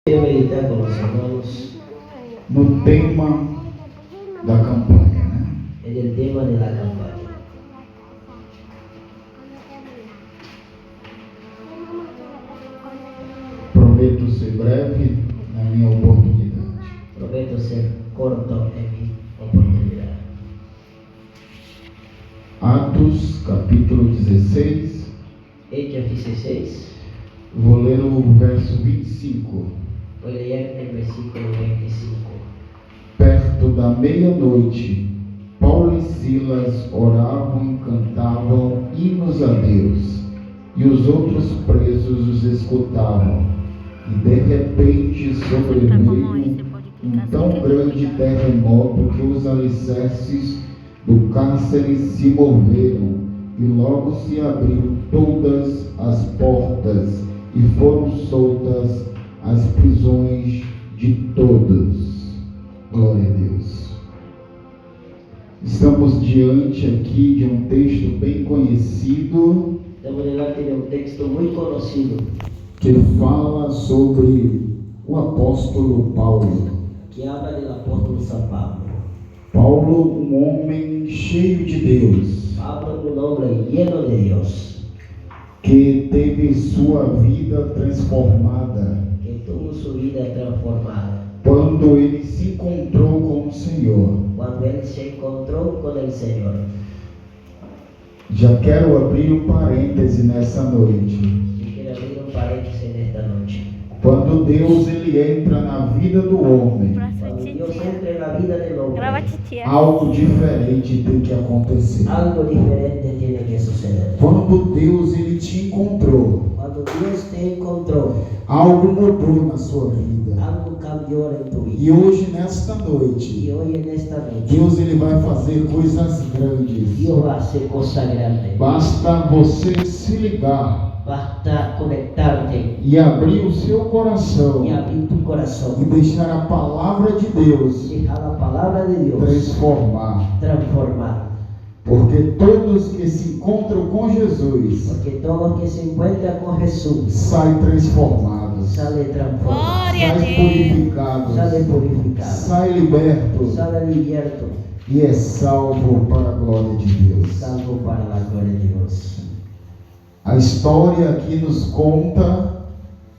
Quero meditar com os irmãos no tema da campanha, né? en el tema de la campaña. Prometo ser breve na minha oportunidade. Prometo ser corto en mi oportunidad. Atos, capítulo 16, Hechos 16, vou ler o verso 25. voy a leer el versículo 25. Perto da meia-noite, Paulo e Silas oravam e cantavam hinos a Deus, e os outros presos os escutavam. E de repente sobreveio um tão grande terremoto que os alicerces do cárcere se moveram, e logo se abriram todas as portas, e foram soltas as prisões de todos. Glória a Deus. Estamos diante aqui de um texto bem conhecido, Estamos delante de un texto muy conocido que fala sobre o apóstolo Paulo. que habla del apóstol San Pablo. Paulo, um homem cheio de Deus, Pablo, un hombre lleno de Dios, que teve sua vida transformada que tuvo su vida transformada quando ele se encontrou com o Senhor. cuando él se encontró con el Señor. Já quero abrir um parêntese nessa noite. Y quiero abrir un paréntesis en esta noche. Quando Deus ele entra na vida do homem, Cuando Dios entra en la vida del hombre, algo diferente tem que acontecer. algo diferente tiene que suceder. Quando Deus ele te encontrou, Cuando Dios te encontró, algo mudou na sua vida. algo cambió en tu E vida. hoje nesta Y noite, hoy en esta noche, Deus ele vai fazer coisas grandes. Dios va a hacer cosas grandes. Basta você se ligar Basta conectarte e abrir o seu coração y abrir tu e corazón deixar a palavra de Deus y dejar la palabra de Dios transformar. transformar. Porque todos que se encontram com Jesus Porque todos que se encuentran con Jesús saem transformados, sale transformado, saem purificados, sale purificado, saem libertos sale abierto, e é salvo para a glória de Deus. salvo para la gloria de Dios. A história aqui nos conta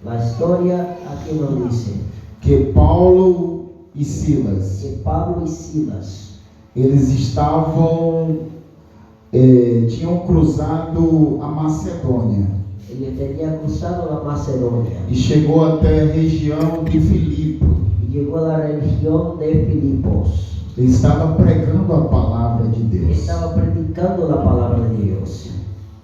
La historia aquí nos dice que Paulo e Silas, que Pablo y Silas eles estavam, tinham cruzado a Macedônia ellos tenían cruzado la Macedonia e chegou até a região de Filipe. y llegó a la región de Filipos. Ele estava pregando a palavra de Deus. Estaba predicando la palabra de Dios.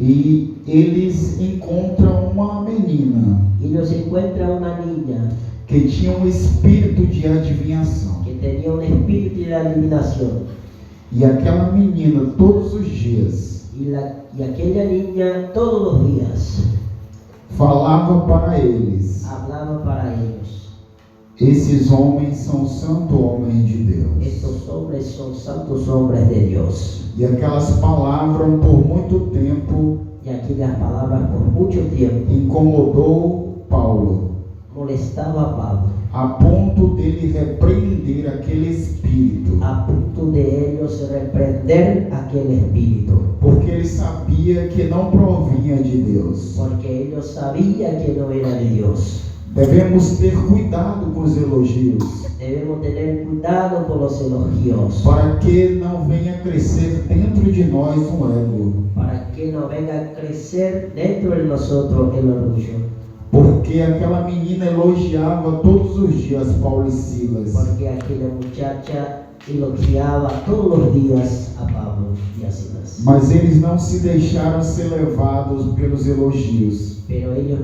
E eles encontram uma menina Ellos encuentran una niña que tinha um espírito de adivinhação. que tenía un espíritu de adivinación. E aquela menina, todos os dias, Y aquella niña todos los días falava para eles: hablaba para ellos. esses homens são santos homens de Deus. Estos hombres son santos hombres de Dios. E aquelas palavras, por muito tempo, Y aquellas palabras por mucho tiempo incomodou Paulo, molestaba a Pablo, a ponto dele repreender aquele espírito, a punto de ellos reprender aquel espíritu, porque ele sabia que não provinha de Deus. porque ellos sabían que no era de Dios. Devemos ter cuidado com os elogios, Debemos tener cuidado con los elogios, para que não venha crescer dentro de nós um ego. para que no venga a crecer dentro de nosotros el orgullo. Porque aquela menina elogiava todos os dias Paulo e Silas. Porque aquella muchacha elogiaba todos los días a Pablo y a Silas. Mas eles não se deixaram ser levados pelos elogios, Pero ellos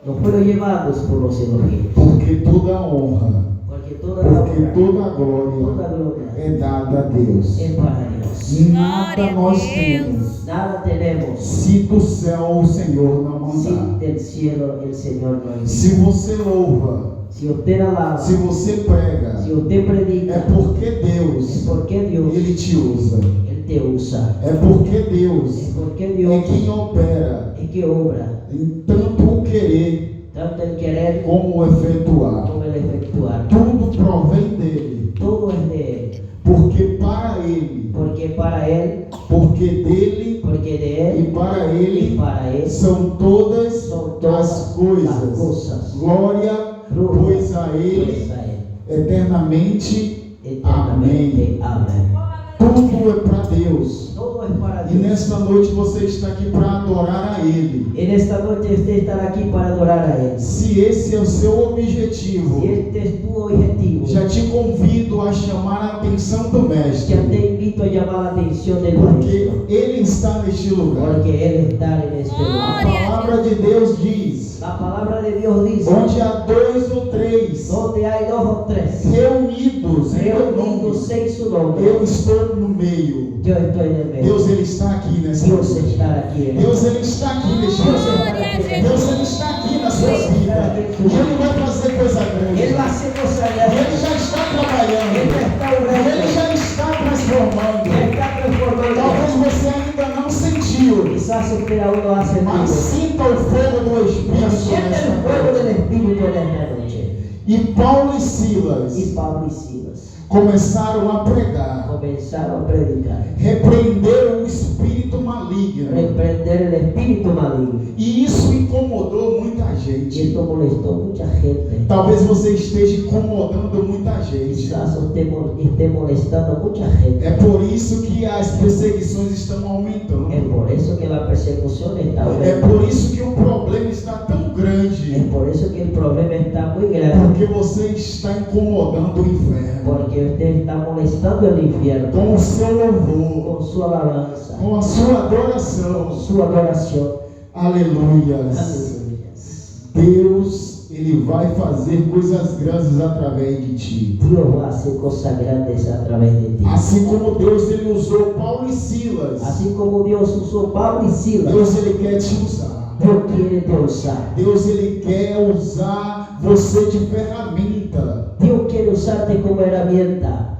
no fueron llevados por los elogios. porque toda a honra, Porque toda la porque honra, toda a toda glória gloria é dada a Deus. es para Dios. E nada nós temos Nada tenemos se do céu o Senhor não si mandar. del cielo el Señor no envía. Se você louva, Si usted alaba, se você prega, si usted predica, é porque es Deus, porque Dios Ele te usa. Él te usa. É porque Deus Es porque é Dios quem opera es que obra em tanto o querer tanto el querer como o efetuar. como el efectuar. Tudo provém dele, Todo es de Él, porque para ele, porque para Él, porque dele porque de e Él para y ele para Él são todas son todas as coisas. las cosas. Glória, pois a ele Pues a Él, eternamente. eternamente. Amén. Tudo é para Deus. Todo es para E Dios. nesta noite você está aqui para adorar a Ele. En esta noche usted estará aquí para adorar a Él. Se esse é o seu objetivo, Si este es tu objetivo, já te convido a chamar a atenção do ya Mestre, te invito a llamar la atención del porque Maestro, Ele está neste lugar. porque Él está en este A lugar. palavra de Deus diz: La palabra de Dios dice, onde há dois ou três donde hay dos o tres reunidos em meu nome, reunidos en su nombre, eu estou no meio. yo estoy en el medio. Deus, Ele está aqui nessa Dios noite. está aquí en Deus, Ele está aqui neste Dios lugar. está aquí. Deus, Ele está aqui na sua vida. E Ele vai fazer coisa grande. Él va a hacer cosas Ele grandes. já está Él trabalhando. ya está Ele obrando. já está transformando. Él está transformando. Talvez você ainda não sentiu, Quizás usted aún no ha mas sentido. sinta o fogo do Pero Espírito siente nesta el fuego noite. del Espíritu en esta noche. E Paulo e Silas Y Pablo y Silas começaram a pregar, comenzaron a predicar, repreenderam o espírito maligno. reprender el espíritu maligno. E isso incomodou muita Y gente. esto molestó mucha gente. Talvez você esteja incomodando muita gente. Quizás usted esté molestando a mucha gente. É por isso que as perseguições estão aumentando. Es por eso que la persecución está É aumentando. por isso que o problema está tão Es grande. por eso que el problema está muy grande. Porque você está incomodando o inferno Porque usted está molestando el infierno com o seu louvor, con su alabanza, com a sua adoração. con su adoración. Aleluias. Aleluya. Deus, Ele vai fazer coisas grandes através de ti. Dios va a hacer cosas grandes a través de ti. Assim como Deus, Ele usou Paulo e Silas. Así como Dios usó Pablo y Silas, Deus, Ele quer te usar. Dios quiere te usar. Deus, Ele quer usar você de ferramenta. Dios quiere usarte como herramienta.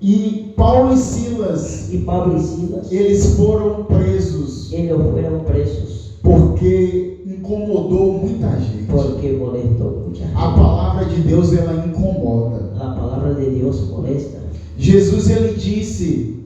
E Paulo e Silas, Y Pablo y Silas, eles foram presos ellos fueron presos porque incomodou muita gente. porque molestó mucha A gente. palavra de Deus, ela incomoda. La palabra de Dios molesta. Jesus, ele disse: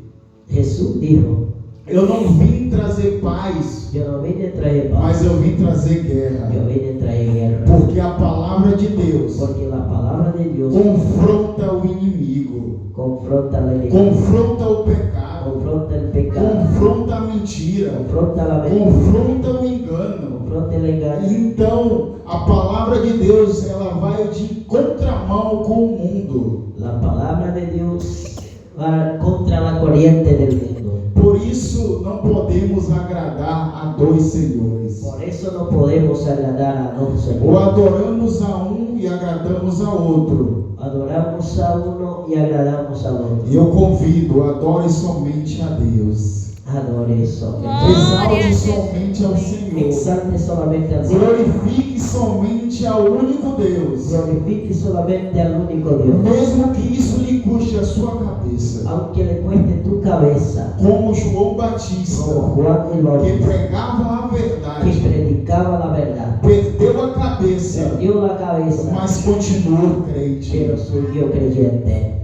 Jesús dijo, eu não vim trazer paz, yo no vine a traer mas paz, eu vim trazer guerra. yo vine a traer guerra. Porque a palavra de Deus Porque la palabra de Dios confronta o inimigo, confronta la enemigo, confronta o pecado, confronta el pecado, confronta a mentira, confronta la mentira, confronta o engano. confronta el engaño. Então, a palavra de Deus, ela vai de contramão com o mundo. La palabra de Dios va contra la corriente del mundo. Por isso, não podemos agradar a dois senhores. Por eso no podemos agradar a dos Ou señores. adoramos a um e agradamos a outro. Adoramos a uno y agradamos al otro. E eu convido, adore somente a Deus. Adore eso. Exalte somente ao Senhor. Exalte solamente al Señor. Glorifique somente ao único Deus. Glorifique solamente al único Dios. Mesmo que isso lhe custe a sua cabeça. Aunque le cueste tu cabeza. Como João Batista, Como Juan el que Bautista, pregava a que verdade, predicaba la verdad. perdeu a cabeça, Perdió la cabeza, mas continuou crente. pero siguió creyente.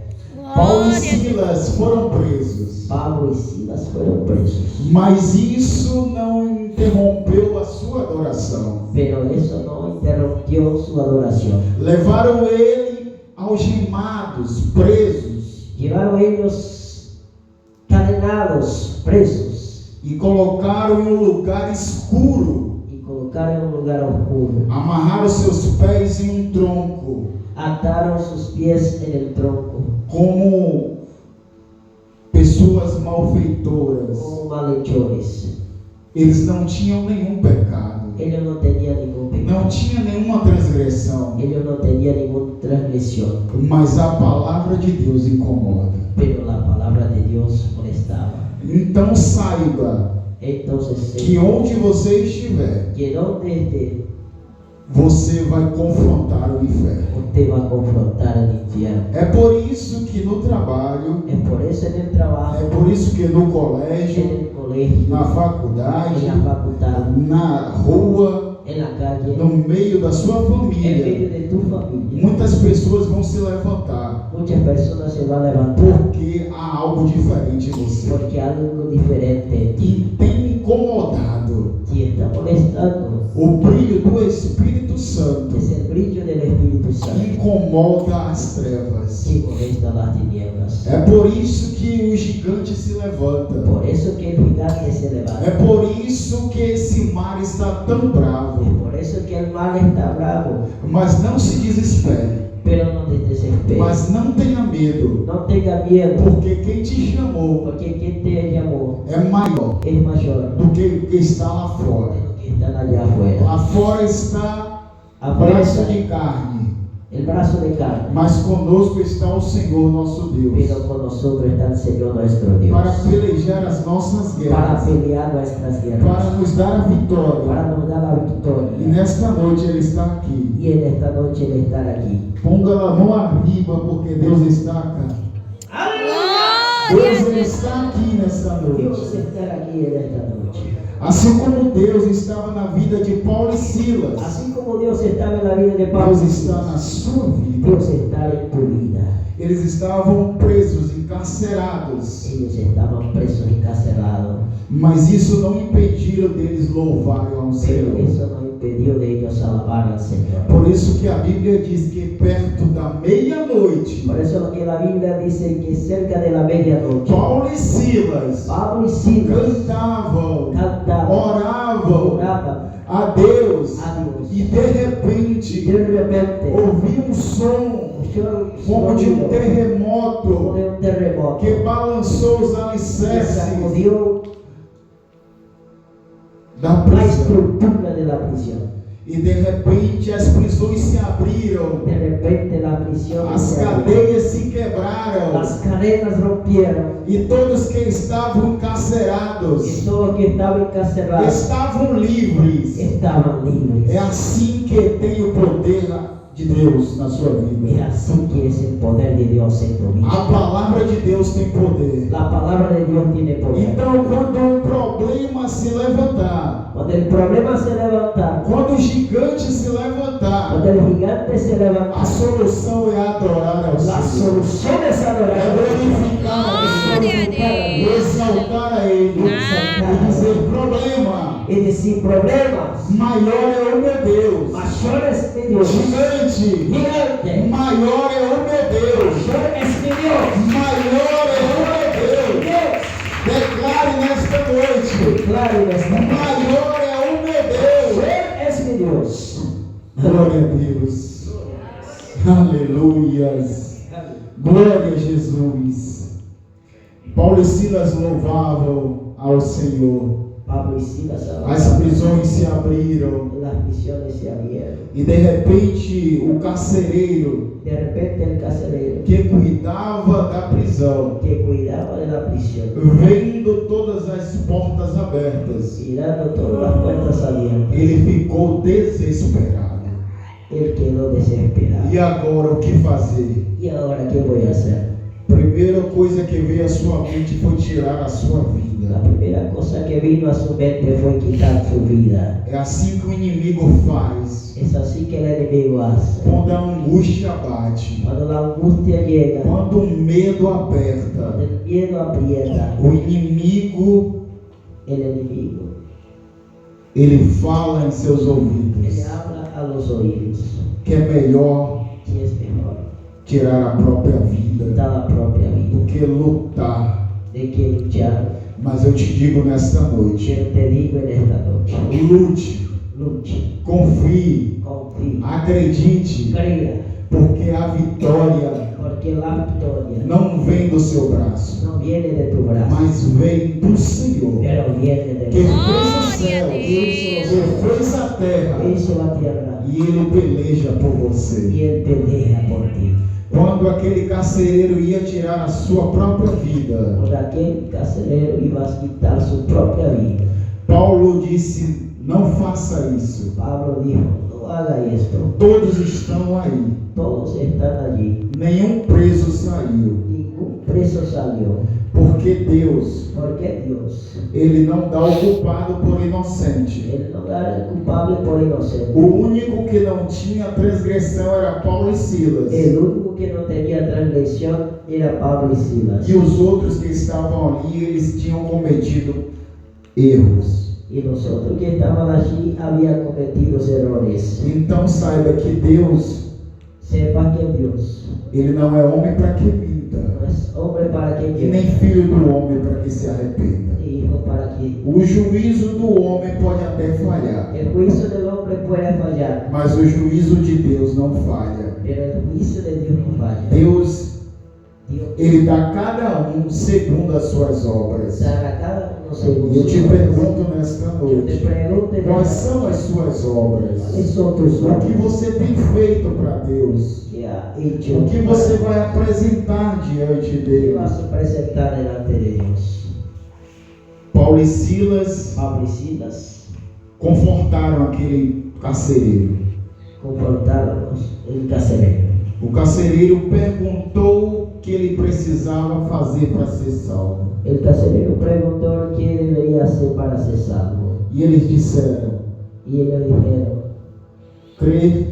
Paulo e Silas foram presos, Pablo y Silas fueron presos. mas isso não interrompeu a sua adoração. Pero eso no interrumpió su adoración. Levaram ele algemados, presos, Llevaron ellos cadenados, presos, e colocaram em um lugar escuro. y colocaron en un lugar oscuro. Amarraram seus pés em um tronco, Ataron sus pies en el tronco, como pessoas malfeitoras. como malhechores. Eles não tinham nenhum pecado, Ellos no tenían ningún não pecado. tinha nenhuma transgressão, Ellos no tenían ninguna transgresión. mas a palavra de Deus incomoda. Pero la palabra de Dios molestaba. Então saiba Entonces, que onde você estiver, que donde esté, você vai confrontar o inferno. usted va a confrontar el infierno. É por isso que no trabalho, Es por eso en el trabajo, é por isso que no en colégio, el colegio, na faculdade, en la facultad, na rua, en la calle, no meio da sua en família, medio de tu familia, muitas pessoas vão se levantar muchas personas se van a levantar porque há algo diferente em você. porque hay algo diferente en ti E tem incomodado y está molestando. o brilho do Espírito Santo, Es el brillo del Espíritu Santo incomoda as trevas. que molesta las tinieblas. É por isso que o gigante se levanta. Por eso que el gigante se É levanta. por isso que esse mar está tão bravo. Es por eso que el mal está bravo. Mas não se desespere, Pero no te desesperes. mas não tenha medo, No tengas miedo. porque quem te chamou Porque quien te llamó é maior es mayor do que o que está lá fora. de lo que están allá afuera. Lá fora está Afuera braço está de carne, el brazo de carne. mas conosco está o Senhor nosso Deus, Pero con nosotros está el Señor nuestro Dios. para pelejar as nossas Para guerras, pelear nuestras para guerras. nos dar a vitória. Para nos dar la E victoria. nesta noite Ele está aqui. Y en esta noche Él estar aquí. Ponga a mão arriba, porque Deus está acá. Deus Ele está aqui nesta Dios noite. estar aquí en esta noche. Assim como Deus estava na vida de Paulo e Silas, Así como Dios estaba en la vida de Pablo, Deus está na sua vida. Dios está en tu vida. Eles estavam presos, encarcerados, Ellos estaban presos y encarcelados, mas isso não impediu deles louvarem ao pero Senhor. eso no impidió de ellos alabar al Señor. Por isso que a Bíblia diz que perto da meia-noite, Por eso lo que la Biblia dice que cerca de la medianoche, Paulo e Silas Pablo y Silas cantavam, cantaban, oravam oraban a Deus, a Dios. e de repente Y de repente, ouvi um som como de um como terremoto de un terremoto que balançou os que alicerces sacudió da la prisão. estructura de la prisión. E de repente as prisões se abriram, De repente la prisión as se abrió, cadeias se quebraram, las cadenas rompieron e todos que estavam y encarcerados todos los que estaban encarcelados estavam livres. estaban libres. É assim que tem o poder de Deus na sua Es vida. así que es el poder de Dios en tu vida. A palavra de Deus tem poder. La palabra de Dios tiene poder. Então, quando um problema se levantar, Cuando el problema se levanta, quando o gigante se levantar, cuando el gigante se a levanta, solução é adorar ao la Senhor, solución es é adorar, glorificar a Deus, glorificar a Dios, exaltar a Ele e dizer: problema y decir problemas maior é o meu Deus, mayores que Dios. gigante Gigante, maior é o meu Deus, mayor es mi Dios. maior é o meu Deus. Dios, Declare nesta noite: claro y está. maior é o meu Deus. Mayor es mi Dios. Glória a Deus. Aleluias. Glória a Jesus. Paulo e Silas louvavam ao Senhor. Pablo y Silas As prisões se abriram. las prisiones se abrieron. E de repente o carcereiro De repente el carcelero que cuidava da prisão, que cuidaba de la prisión, vendo todas as portas abertas, mirando todas las puertas abiertas, ele ficou desesperado. él quedó desesperado. E agora o que fazer? ¿Y ahora qué voy a hacer? Primeira coisa que veio à sua mente foi tirar a sua La vida. primera cosa que vino a su mente fue quitar su vida. É assim que o inimigo faz. Es así que el enemigo hace. Quando a angústia bate, Cuando la angustia llega, quando o medo aperta, cuando el miedo aprieta, o inimigo, el enemigo ele fala em seus le ouvidos habla a los oídos que é melhor que es mejor tirar a própria vida dar la propia do vida que lutar. de que luchar. Mas eu te digo nesta noite, Pero te digo en esta noche, lute, luche, confie, confíe, acredite, crea, porque a vitória porque la victoria não vem do seu braço, no viene de tu brazo, mas vem do Senhor, pero viene de que Dios. fez os céus, que fez a terra, Hizo la tierra e Ele peleja por você. y Él pelea por ti. Quando aquele carcereiro ia tirar a sua própria vida, Por aquel carcelero iba a quitar su propia vida. Paulo disse: não faça isso. Pablo dijo, no haga esto. Todos estão aí. Todos están allí. Nenhum preso saiu. Ningún preso salió. Porque Deus, Porque Dios, Ele não dá o culpado por inocente. Él no da el culpable por inocente. O único que não tinha transgressão era Paulo e Silas. El único que no tenía transgresión era Pablo y Silas. E os outros que estavam ali, eles tinham cometido erros. Y los otros que estaban allí habían cometido errores. Então saiba que Deus, Sepa que Dios Ele não é homem para que minta. no es hombre para que E nem mienta, filho do homem para que se arrependa. ni hijo para que... O juízo do homem pode até falhar, El juicio del hombre puede fallar, mas o juízo de Deus não falha. pero el juicio de Dios no falla. Deus, Dios Ele dá a cada um segundo as suas obras. dará a cada uno según E eu sus te obras. pergunto nesta Yo te noite, pregunto, quais são as suas obras? ¿cuáles son tus O que obras? você tem feito para Deus? ¿Qué ha hecho? O que você vai apresentar diante ¿Qué dele? vas a presentar delante de Dios? Paulo e Silas Pablo y Silas confortaram aquele carcereiro. confrontaron el carcelero. O carcereiro perguntou o que ele precisava fazer para ser salvo. El carcelero preguntó qué debería hacer para ser salvo. E eles disseram: Y ellos dijeron, crê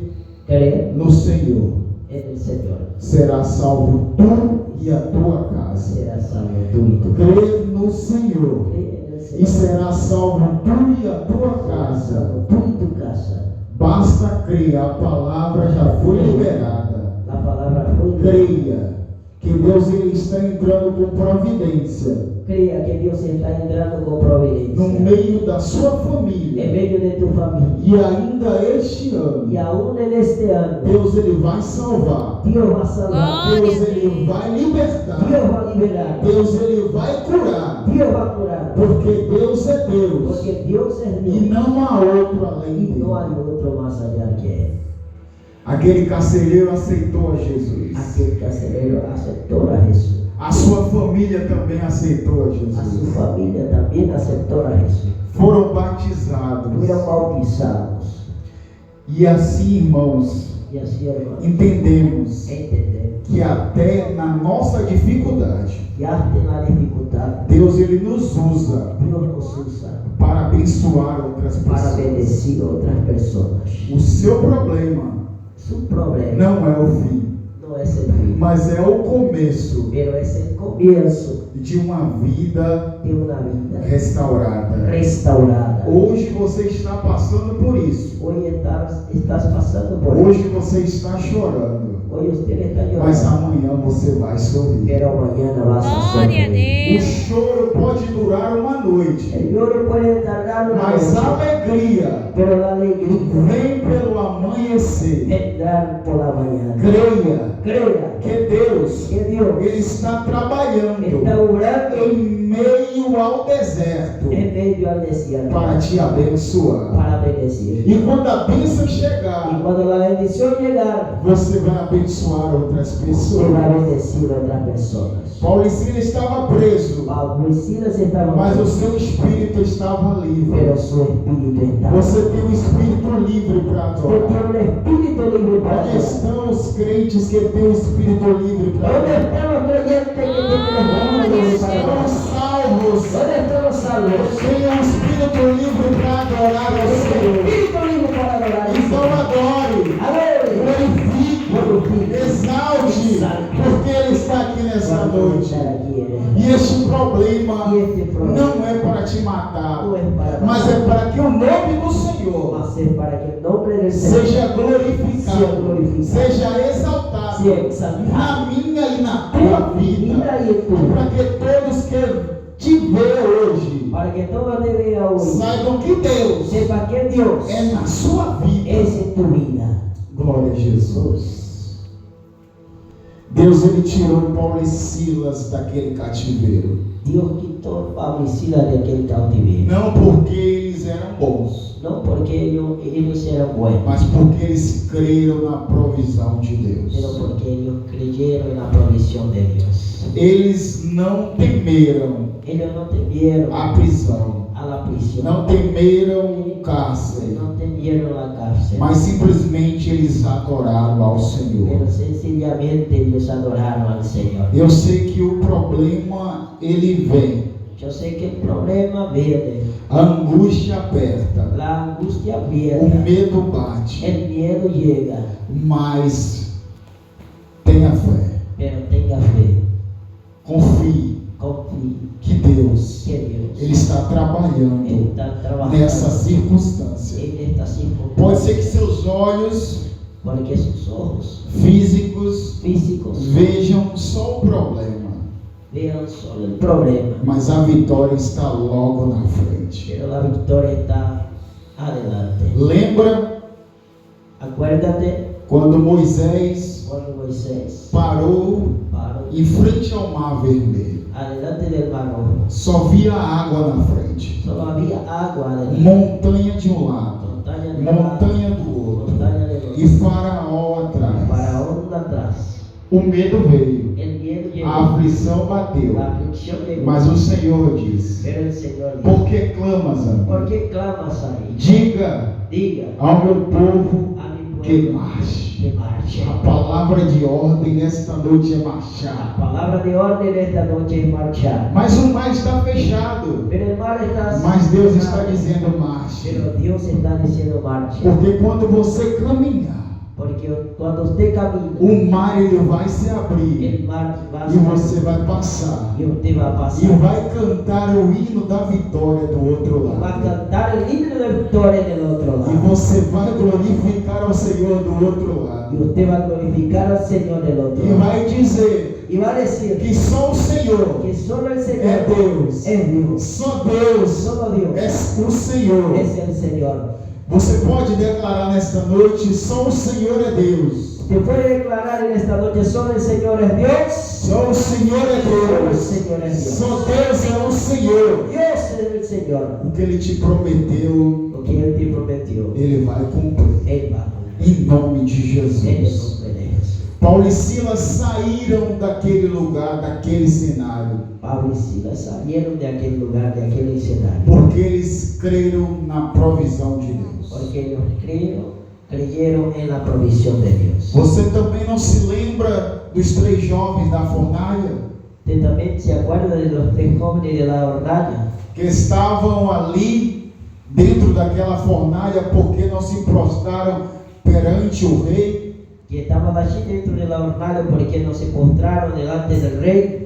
cree no Senhor, en el Señor, será salvo tu e a tua casa. serás salvo tú y tu casa. Crê no Senhor Cree en el e Señor, será salvo tu e a tua serás casa. salvo tú y tu casa. Basta crer, a palavra já foi liberada. La palabra fue Creia que Deus ele está entrando com providência Crea que Dios está entrando con no providencia meio da sua en família. medio de tu familia. E ainda este ano, Y aún en este año, Deus ele vai salvar. Dios va a salvar, Deus ele vai libertar. Dios va a liberar, Deus ele vai curar. Dios va a curar. Porque Deus é Deus. Porque Dios es E Dios não há outro além y dele. no hay otro más allá que Él. Aquele carcereiro aceitou a Jesus. Aquel carcelero aceptó a Jesús. A sua família também aceitou a A su Jesus. familia también aceptó a Jesús. Foram batizados. Fueron bautizados. E assim, irmãos, Y así, hermanos, entendemos entendemos que até na nossa dificuldade, que hasta en la dificultad, Deus ele nos usa Dios nos usa para abençoar outras para pessoas. bendecir otras personas. O seu problema Su problema não é o fim, no es el fin, mas é o começo pero es el comienzo de uma vida de una vida restaurada. restaurada. Hoje você está passando por isso. Hoy estás pasando por Hoje eso. você está chorando. Hoy usted está Mas llorando, amanhã você vai sorrir. pero mañana vas a Glória a sonreír. O Deus. choro pode durar uma noite, El lloro puede tardar una mas a noche, alegria pero la alegría vem pelo amanhecer. vendrá por la mañana. Creia Crea que Deus que Dios ele está trabalhando está obrando em meio ao deserto en medio al desierto para te abençoar. para bendecir. E quando a bênção Y chegar, cuando la bendición llegar, você vai abençoar outras se va a pessoas. bendecir a otras personas. Paulo e Silas estava preso, Pablo y Silas estaban mas o presos, seu espírito estava livre. pero su espíritu estaba. Você tem um espírito livre para Usted adorar. tiene un espíritu libre para Onde adorar. estão os crentes que têm um espírito livre para ¿Dónde adorar? están los creyentes que tienen el espíritu Onde libre para estão adorar? os salvos? ¿Dónde están los salvos? Tenha um espírito livre para adorar ao Tienen Senhor. espíritu libre para adorar. Então adore, Aleluya. glorifique, exalte, porque Ele está aqui nessa noite. E Y este problema este problema não é para te matar, no es para mas é para que o nome do Senhor va a ser para que el nombre del Señor seja sea glorificado, glorificado, seja exaltado sea exaltado na minha e na tua en mi vida, vida y en tu vida, para que todos que te veem hoje para que todos te vean hoy, saibam que Deus sepa que Dios é na sua vida. es en tu vida. Glória a Jesus. Deus ele tirou Paulo e Silas daquele cativeiro, Dios quitó a Pablo y Silas de aquel cautiverio, não porque eles eram bons, no porque ellos eran buenos, mas porque eles creram na provisão de Deus. pero porque ellos creyeron en la provisión de Dios. Eles não temeram Ellos no temieron a prisão, a la prisión. não temeram o cárcere, No temieron la cárcel. mas simplesmente eles adoraram ao Senhor. Pero sencillamente ellos adoraron al Señor. Eu sei que o problema ele vem, Yo sé que el problema viene, a angústia aperta, la angustia o viene, medo bate, el miedo llega, mas tenha fé, pero tenga fe, confie confíe que Deus, que Dios Ele está trabalhando está trabajando nessa circunstância. en esta circunstancia. Pode ser que seus olhos Porque sus ojos físicos físicos vejam só o problema, vean solo el problema, mas a vitória está logo na frente. pero la victoria está adelante. Lembra Acuérdate quando Moisés cuando Moisés parou paró em frente ao Mar Vermelho? adelante del mar rojo. Só via água na frente, Solo había agua adelante, montanha de um lado, montaña de un lado, montanha do outro, montaña del e otro, Faraó atrás. Faraón de atrás. O medo veio, El miedo llegó, a aflição bateu, la aflicción llegó, mas o Senhor disse: pero el Señor dijo: por que clamas a ¿por mim? qué clamas a mí? Diga Diga ao meu povo a mi que pueblo marche. que marche. A palavra de ordem nesta noite é La marchar. palabra de orden esta noche es marchar. Mas o mar está fechado. Pero el mar está Mas Deus está cerrado. dizendo marche. Pero Dios está diciendo marche. Porque quando você caminhar, Porque cuando usted camina, o mar ele vai se abrir el mar va a e você vai passar. y usted va a E pasar. vai cantar o hino da vitória do outro Va a lado. cantar el himno de victoria del otro E lado. você vai glorificar ao Senhor do outro Y lado. usted va a glorificar al Señor del otro E lado. vai dizer Y va a decir que só o Senhor que solo el é Señor Deus. es Dios. Só Deus Solo Dios é o Senhor. es el Señor. Você pode declarar nesta noite: só o Senhor é Deus. Usted puede declarar en esta noche: solo el Señor es Dios. Só o Senhor é Solo el Deus. Señor es Dios. Só Deus é o Senhor. Dios es el Señor. O que Ele te prometeu, Lo que Él te prometió, Ele vai cumprir. Él va a cumplir. Em nome de En el Jesus. nombre de Jesús. Paulo e Silas saíram daquele lugar, daquele cenário, Pablo y Silas salieron de aquel lugar, de aquel escenario, porque eles creram na provisão de Deus. porque ellos creyeron en la provisión de Dios. Você também não se lembra dos 3 jovens da fornalha Usted también se acuerda de los 3 jóvenes de la hornalla que estavam ali dentro daquela fornalha porque não se prostraram perante o rei? que estaban allí dentro de la hornalla porque no se postraron delante del rey,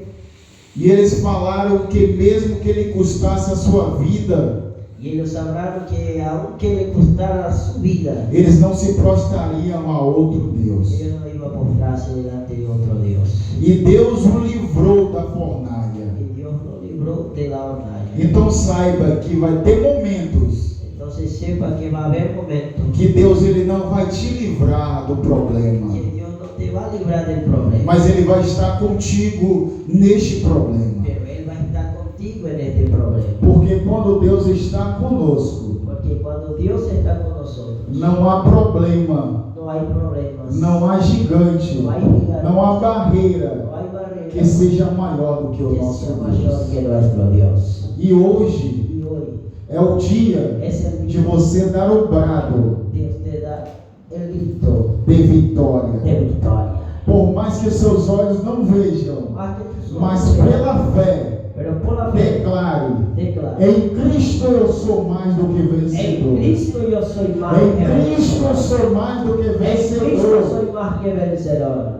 E eles falaram que mesmo que ele custasse a sua vida, y ellos hablaron que aunque le costara su vida, eles não se prostrariam a outro Deus. ellos no iban a postrarse delante de otro Dios. E Deus o livrou da fornalha. Y Dios lo libró de la hornalla. Então saiba que vai ter momentos Entonces sepa que va a haber momentos que Deus ele não vai te livrar do problema, que Dios no te va a librar del problema, mas ele vai estar contigo neste problema. pero Él va a estar contigo en este problema. Porque quando Deus está conosco, Porque cuando Dios está con nosotros, não há problema, no hay problemas, não há gigante, no hay gigantes, não há barreira no hay barreras que seja maior do que o que nosso sea mayor Deus. que nuestro Dios. E hoje Y hoy é o dia es el de día você dar o brado de usted dar el grito de vitória. de victoria. Por mais que seus olhos não vejam, Más que tus ojos mas vean, pela fé, pero por la fe, declare: declara: em Cristo eu sou mais do que en vencedor. Cristo yo soy más que Em Cristo eu vencedor. sou mais do que En Cristo vencedor. soy más que vencedor.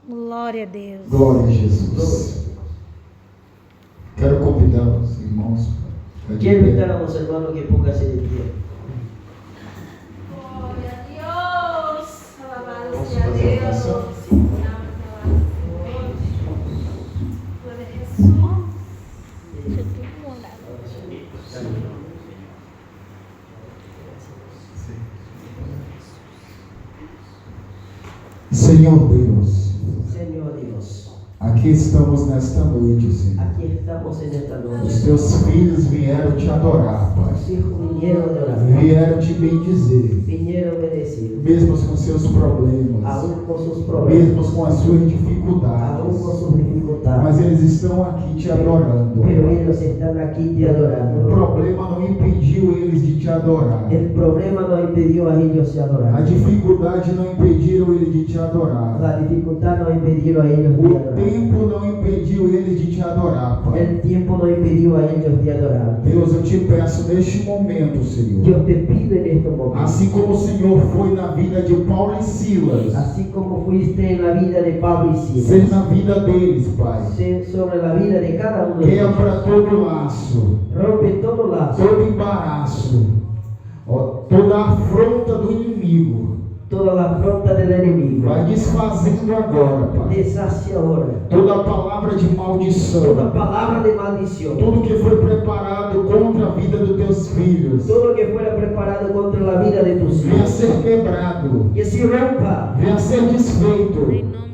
Glória a Deus. Glória a Jesus. Quero convidar os irmãos para Quiero invitar a los hermanos que pónganse de pie. Glória a Deus, alabado Posso sea fazer a Deus. oração? Glória a Jesus. Deixa tudo andar. Senhor Deus, Señor Dios, aqui estamos nesta noite, Senhor. aquí estamos en esta Os noche. teus filhos vieram te adorar, Pai. Los hijos vinieron de orar, Vieram te bendizer, vinieron bendecidos, mesmo com seus problemas, aún con sus problemas, mesmo com as suas aún dificuldades. con sus dificultades. está. mas eles estão aqui te adorando. Pero ellos están aquí te O adorando. problema não impediu eles de te adorar. El problema no impidió a ellos de A adorar. dificuldade não impediram ele de te adorar. La dificultad no impidió a ellos de O adorar. tempo não impediu eles de te adorar, Pai. El tiempo no impidió a ellos de adorar. Deus, eu te peço neste momento, Senhor. Dios te pide en estos momentos, Assim como o Senhor foi na vida de Paulo e Silas, así como fuiste en la vida de Pablo y seja Silas, na vida deles, Pai. sé sobre la vida de cada uno de ellos. Quebra todo laço, Rompe todo lazo, todo embaraço, ó, toda afronta do inimigo. toda la afronta del enemigo. Vai desfazendo agora, Pai. Deshace ahora Toda palavra de maldição, toda palabra de maldición, tudo que foi preparado contra a vida dos teus filhos, todo lo que fuera preparado contra la vida de tus venha hijos, ser quebrado, que se rompa, venha ser desfeito,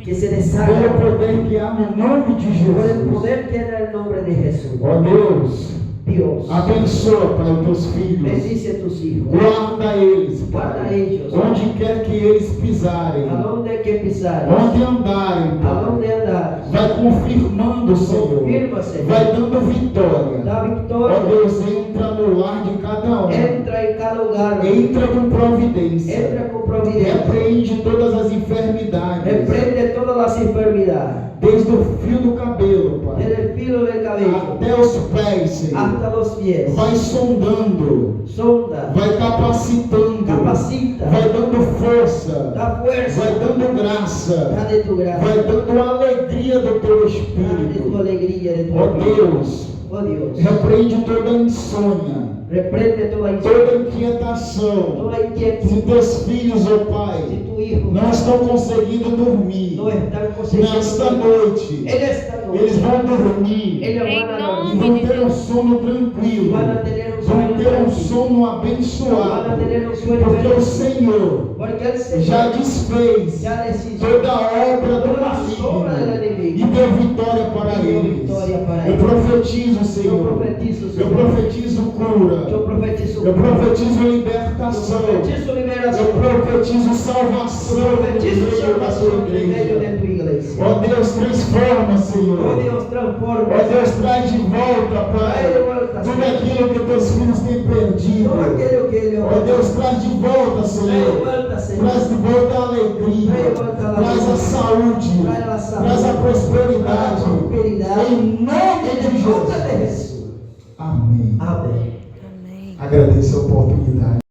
que se pelo deshaga poder que há no nome de por el Jesus. poder que era el nombre de Jesús. Ó Deus, Dios, abençoa, Pai, os teus filhos. bendice a tus hijos, Guarda eles, guarda Pai. ellos, Onde quer que eles pisarem, a donde hay que pisar, onde andarem, a Pai. donde andar, Vai confirmando, Senhor. confirma, Señor, Vai dando vitória. da Ó victoria, Deus, entra no lar de cada um. entra en cada hogar, Entra com providência. entra con providencia, Repreende todas as enfermidades. reprende todas las enfermedades, Desde o fio do cabelo, Pai. desde el filo del cabello Até os pés, Senhor. hasta los pies, Vai sondando. sonda, Vai capacitando. capacita, Vai dando força. da fuerza, Vai dando graça. da de tu gracia, Vai dando alegria do teu da de tu espírito. alegría, de tu Ó amor. Deus, Oh Dios, repreende toda insônia, reprende toda toda inquietação. toda inquietud. Se teus filhos, ó Si Pai, tu hijo não estão conseguindo dormir no está conseguindo nesta noite, en esta eles noche, vão dormir ellos Em van a nome e dormir, vão ter um sono tranquilo, van a tener un vão sueño ter um tranquilo, sono van a abençoado, tener un sueño porque o feliz, Senhor porque el Señor já desfez ya decidió toda a obra do toda a obra do maligno inimigo e deu vitória para e deu eles. vitória para Eu eles. profetizo, Eu Senhor. profetizo, Eu Senhor, profetizo cura. eu profetizo, Eu profetizo eu libertação. profetizo Eu liberação, profetizo salvação eu no profetizo meio da salvação sua no meio igreja. de tu iglesia. Ó Deus, transforma, Oh Senhor. Deus, transforma, Ó Deus, traz de volta, Pai, Traz de volta, tudo Senhor. aquilo que teus filhos têm perdido. todo aquello que ele Ó Deus, traz de volta, trae de Senhor. vuelta, Señor, Traz de volta a alegria. Traz de volta a Traz a alegria. saúde. Traz a saúde. Traz a Traz prosperidade. a prosperidade. Em nome de en el nombre de Jesus. Jesús. Amém. Amén. Amém. Agradeço a oportunidade.